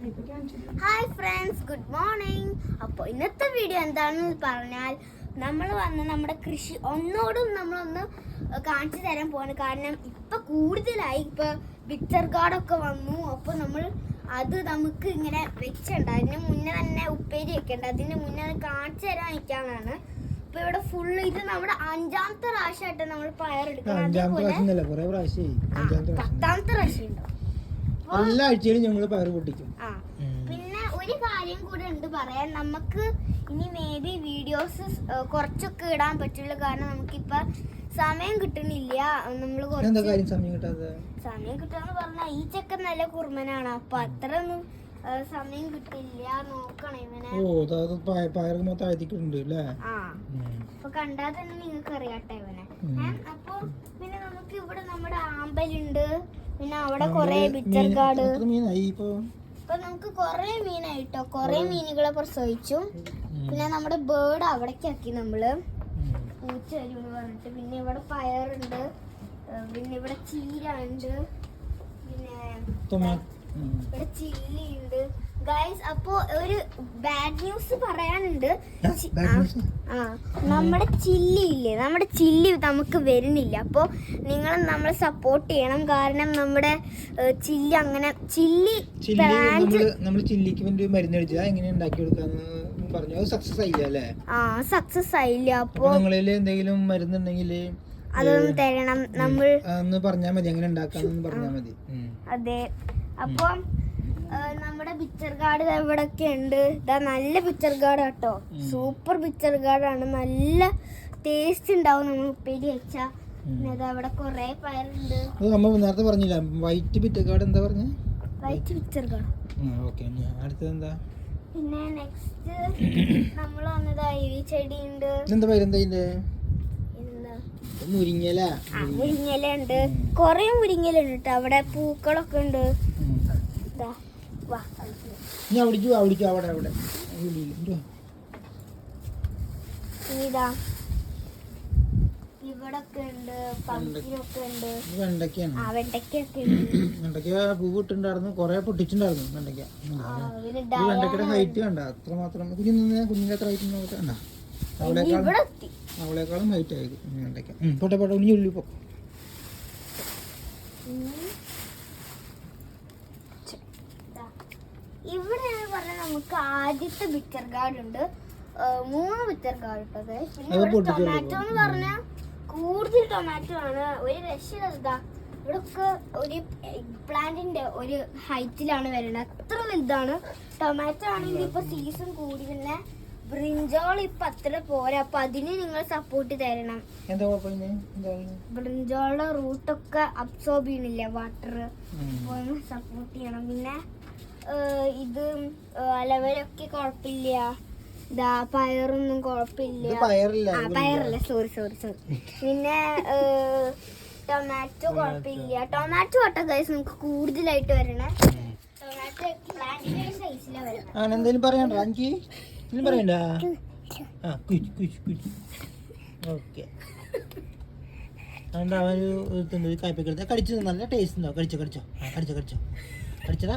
Hi friends, good morning. അപ്പോൾ ഇന്നത്തെ video എന്താണെന്ന് പറഞ്ഞാൽ നമ്മൾ വന്ന് നമ്മുടെ കൃഷി ഒന്നോടും നമ്മളൊന്ന് കാണിച്ചു തരാൻ പോവാണ്. കാരണം ഇപ്പം കൂടുതലായി, ഇപ്പം പിക്ചർ കാർഡൊക്കെ വന്നു. അപ്പോൾ നമ്മൾ അത് നമുക്ക് ഇങ്ങനെ വെച്ചിട്ടുണ്ട്. അതിന് മുന്നേ തന്നെ ഉപ്പേരി വെക്കേണ്ട, അതിന് മുന്നേ അത് കാണിച്ചു തരാൻ വയ്ക്കാനാണ്. ഇപ്പൊ ഇവിടെ ഫുള്ള് ഇത് നമ്മുടെ 5ാമത്തെ പ്രാവശ്യമായിട്ട് നമ്മൾ പയറെടുക്കണം. 10ാമത്തെ പ്രാവശ്യം ഉണ്ടാവും. എല്ലാ ആഴ്ചയിലും ഞങ്ങൾ പയർ പൊട്ടിക്കും. പിന്നെ ഒരു കാര്യം കൂടെ ഉണ്ട് പറയാൻ, നമുക്ക് ഇനി മേ ബി വീഡിയോസ് കുറച്ചൊക്കെ ഇടാൻ പറ്റുള്ളൂ. കാരണം നമുക്കിപ്പൊ സമയം കിട്ടുന്നില്ല. നമ്മള് സമയം കിട്ടാന്ന് പറഞ്ഞാൽ ഈ ചെക്കൻ നല്ല കുറുമനാണ്, അപ്പൊ അത്ര ഒന്നും സമയം കിട്ടില്ല. നോക്കണം ഇവനെ. അപ്പൊ കണ്ടാൽ തന്നെ നിങ്ങൾക്ക് അറിയാട്ടെ ഇവനെ. അപ്പൊ പിന്നെ നമുക്ക് ഇവിടെ നമ്മുടെ ആമ്പലുണ്ട്, പിന്നെ അവിടെ കൊറേ പിക്ചർ കാർഡ്. ഇപ്പൊ നമുക്ക് കൊറേ മീനായിട്ടോ, കൊറേ മീനുകളെ പ്രസവിച്ചു. പിന്നെ നമ്മുടെ ബേർഡ് അവിടേക്കാക്കി നമ്മള്, പൂച്ച വരും പറഞ്ഞിട്ട്. പിന്നെ ഇവിടെ പയറുണ്ട്, പിന്നെ ഇവിടെ ചീര ഉണ്ട്, പിന്നെ ഇവിടെ ചില്ലി ഉണ്ട് ഗൈസ്. അപ്പൊ ഒരു ബാഡ് ന്യൂസ് പറയാനുണ്ട്. നമ്മുടെ ചില്ലി ഇല്ലേ, നമ്മുടെ ചില്ലി നമുക്ക് വരുന്നില്ല. അപ്പോൾ നിങ്ങൾ നമ്മളെ സപ്പോർട്ട് ചെയ്യണം. കാരണം നമ്മുടെ ചില്ലി അങ്ങനെ സക്സസ് ആയില്ല. അപ്പൊ അതൊന്നും തരണം, നമ്മൾ അതെ. അപ്പൊ നമ്മുടെ പിക്ചർ കാർഡ് ഇവിടൊക്കെ ഉണ്ട്. ഇതാ നല്ല പിക്ചർ കാർഡ് കേട്ടോ, സൂപ്പർ പിക്ചർ കാർഡാണ്. നല്ല ടേസ്റ്റ് ഉണ്ടാവും നമ്മൾ ഉപ്പേരി വെച്ചാ. പിന്നെ അവിടെ കൊറേ പയറുണ്ട്. നേരത്തെ പറഞ്ഞില്ല വൈറ്റ് പിക്ചർ കാർഡ്, എന്താ പറഞ്ഞ വൈറ്റ് പിക്ചർ കാർഡ്. പിന്നെ നെക്സ്റ്റ് നമ്മൾ വന്നതാ ഈ ചെടി ഉണ്ട്. മുരിങ്ങല ഉണ്ട്, കൊറേ മുരിങ്ങല ഉണ്ട് കേട്ടോ. അവിടെ പൂക്കളൊക്കെ ഉണ്ട്. ഇവിടൊക്കെ ഉണ്ട്, പമ്പിനൊക്കെ ഉണ്ട്, വെണ്ടയ്ക്ക പൂവിട്ടുണ്ടായിരുന്നു, കൊറേ പൊട്ടിച്ചിട്ടുണ്ടായിരുന്നു വെണ്ടയ്ക്ക. വെണ്ടയ്ക്കയുടെ ഹൈറ്റ് കണ്ട അത്രമാത്രം, കുഞ്ഞിന്റെ അത്ര ഹൈറ്റ് കണ്ട, അവളേക്കാളും ഹൈറ്റ് ആയിരിക്കും വെണ്ടയ്ക്ക. പോട്ടെ പോട്ടെ, ഉള്ളി പോ. ഇവിടെ പറഞ്ഞാൽ നമുക്ക് ആദ്യത്തെ പിക്ചർ കാർഡ് ഉണ്ട്, 3 പിക്ചർ കാർഡ് ഇട്ടത്. പിന്നെ ടൊമാറ്റോ എന്ന് പറഞ്ഞാൽ കൂടുതൽ ടൊമാറ്റോ ആണ്, ഒരു രക്ഷയില്ല. ഇവിടെ ഒക്കെ ഒരു പ്ലാന്റിന്റെ ഒരു ഹൈറ്റിലാണ് വരുന്നത്, അത്ര വലുതാണ്. ടൊമാറ്റോ ആണെങ്കിൽ ഇപ്പൊ സീസൺ കൂടി. പിന്നെ ബ്രിഞ്ചോൾ ഇപ്പൊ അത്ര പോരാ, അപ്പൊ അതിന് നിങ്ങൾ സപ്പോർട്ട് തരണം. ബ്രിഞ്ചോളിന്റെ റൂട്ടൊക്കെ അബ്സോർബ് ചെയ്യണില്ല വാട്ടർ, സപ്പോർട്ട് ചെയ്യണം. പിന്നെ ഇത് അലവരൊക്കെ കുഴപ്പമില്ല. ഇതാ പയറൊന്നും കുഴപ്പമില്ല, പയറല്ല, സോറി. പിന്നെ ടൊമാറ്റോ കുഴപ്പമില്ല. ടൊമാറ്റോ കേട്ടോ ഗൈസ് നമുക്ക് കൂടുതലായിട്ട് വരണേ. ടൊമാറ്റോ പ്ലാന്റിന്റെ സൈസിലാണ് വരുന്നത്. കടിച്ചു, നല്ല ടേസ്റ്റ് ഉണ്ടോ? കടിച്ചോ. കടിച്ചടാ.